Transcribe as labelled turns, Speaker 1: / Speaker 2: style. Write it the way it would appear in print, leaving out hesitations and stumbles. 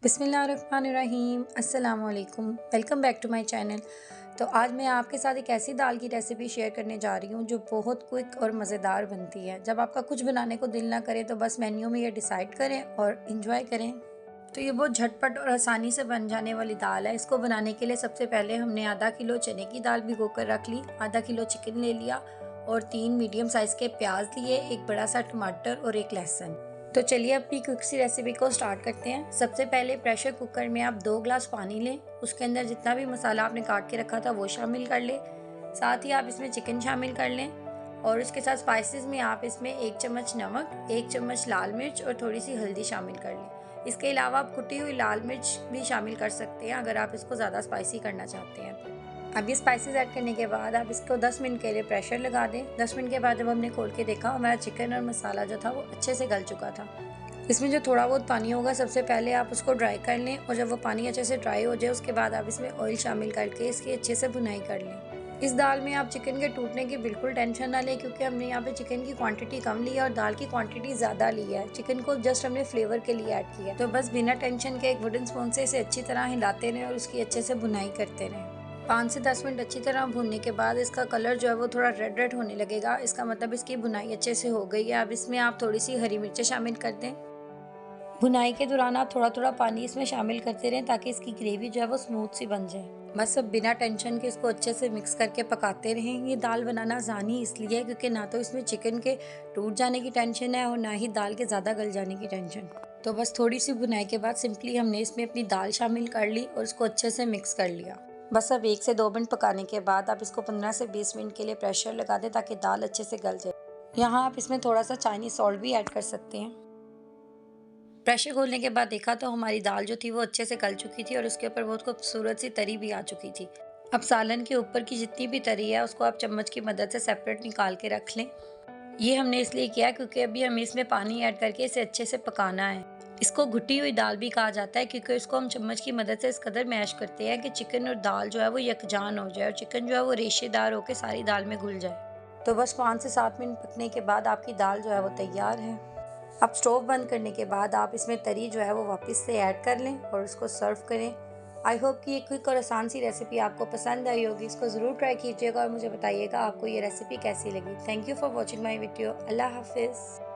Speaker 1: बिस्मिल्लाहिर्रहमानिर्रहीम अस्सलाम वालेकुम। Welcome back to my channel. तो आज मैं आपके साथ एक ऐसी दाल की रेसिपी शेयर करने जा रही हूँ जो बहुत क्विक और मज़ेदार बनती है। जब आपका कुछ बनाने को दिल ना करे तो बस मेन्यू में ये डिसाइड करें और इंजॉय करें। तो ये बहुत झटपट और आसानी से बन जाने वाली दाल है। इसको बनाने के लिए सबसे पहले हमने आधा किलो चने की दाल भिगो कर रख ली, आधा किलो चिकन ले लिया और 3 मीडियम साइज़ के प्याज लिए, एक बड़ा सा टमाटर और एक लहसुन। तो चलिए अपनी क्विक सी रेसिपी को स्टार्ट करते हैं। सबसे पहले प्रेशर कुकर में आप 2 ग्लास पानी लें, उसके अंदर जितना भी मसाला आपने काट के रखा था वो शामिल कर लें। साथ ही आप इसमें चिकन शामिल कर लें और उसके साथ स्पाइसेस में आप इसमें 1 चम्मच नमक, 1 चम्मच लाल मिर्च और थोड़ी सी हल्दी शामिल कर लें। इसके अलावा आप कुटी हुई लाल मिर्च भी शामिल कर सकते हैं अगर आप इसको ज़्यादा स्पाइसी करना चाहते हैं तो। अब ये स्पाइसेस ऐड करने के बाद आप इसको 10 मिनट के लिए प्रेशर लगा दें। 10 मिनट के बाद जब हमने खोल के देखा हमारा चिकन और मसाला जो था वो अच्छे से गल चुका था। इसमें जो थोड़ा बहुत पानी होगा सबसे पहले आप उसको ड्राई कर लें और जब वो पानी अच्छे से ड्राई हो जाए उसके बाद आप इसमें ऑयल शामिल करके इसकी अच्छे से भुनाई कर लें। इस दाल में आप चिकन के टूटने की बिल्कुल टेंशन ना लें क्योंकि हमने यहाँ पे चिकन की क्वांटिटी कम ली है और दाल की क्वांटिटी ज़्यादा ली है। चिकन को जस्ट हमने फ्लेवर के लिए ऐड किया है। तो बस बिना टेंशन के एक वुडन स्पून से इसे अच्छी तरह हिलाते रहें और उसकी अच्छे से भुनाई करते रहें। 5 से 10 मिनट अच्छी तरह भूनने के बाद इसका कलर जो है वो थोड़ा रेड रेड होने लगेगा। इसका मतलब इसकी भुनाई अच्छे से हो गई है। अब इसमें आप थोड़ी सी हरी मिर्चें शामिल कर दें। भुनाई के दौरान आप थोड़ा थोड़ा पानी इसमें शामिल करते रहें ताकि इसकी ग्रेवी जो है वो स्मूथ सी बन जाए। बस अब बिना टेंशन के इसको अच्छे से मिक्स करके पकाते रहें। ये दाल बनाना आसान ही इसलिए है क्योंकि ना तो इसमें चिकन के टूट जाने की टेंशन है और ना ही दाल के ज़्यादा गल जाने की टेंशन। तो बस थोड़ी सी भुनाई के बाद सिंपली हमने इसमें अपनी दाल शामिल कर ली और इसको अच्छे से मिक्स कर लिया। बस अब 1 से 2 मिनट पकाने के बाद आप इसको 15 से 20 मिनट के लिए प्रेशर लगा दें ताकि दाल अच्छे से गल जाए। यहाँ आप इसमें थोड़ा सा चाइनीज सॉल्ट भी ऐड कर सकते हैं। प्रेशर खोलने के बाद देखा तो हमारी दाल जो थी वो अच्छे से गल चुकी थी और उसके ऊपर बहुत खूबसूरत सी तरी भी आ चुकी थी। अब सालन के ऊपर की जितनी भी तरी है उसको आप चम्मच की मदद से सेपरेट निकाल के रख लें। ये हमने इसलिए किया क्योंकि अभी हमें इसमें पानी ऐड करके इसे अच्छे से पकाना है। इसको घुटी हुई दाल भी कहा जाता है क्योंकि इसको हम चम्मच की मदद से इस कदर मैश करते हैं कि चिकन और दाल जो है वो यकजान हो जाए और चिकन जो है वो रेशेदार होकर सारी दाल में घुल जाए। तो बस 5 से 7 मिनट पकने के बाद आपकी दाल जो है वो तैयार है। अब स्टोव बंद करने के बाद आप इसमें तरी जो है वो वापस से ऐड कर लें और उसको सर्व करें। आई होप कि ये क्विक और आसान सी रेसिपी आपको पसंद आई होगी। इसको ज़रूर ट्राई कीजिएगा और मुझे बताइएगा आपको ये रेसिपी कैसी लगी। Thank you for watching my video. अल्लाह हाफिज़।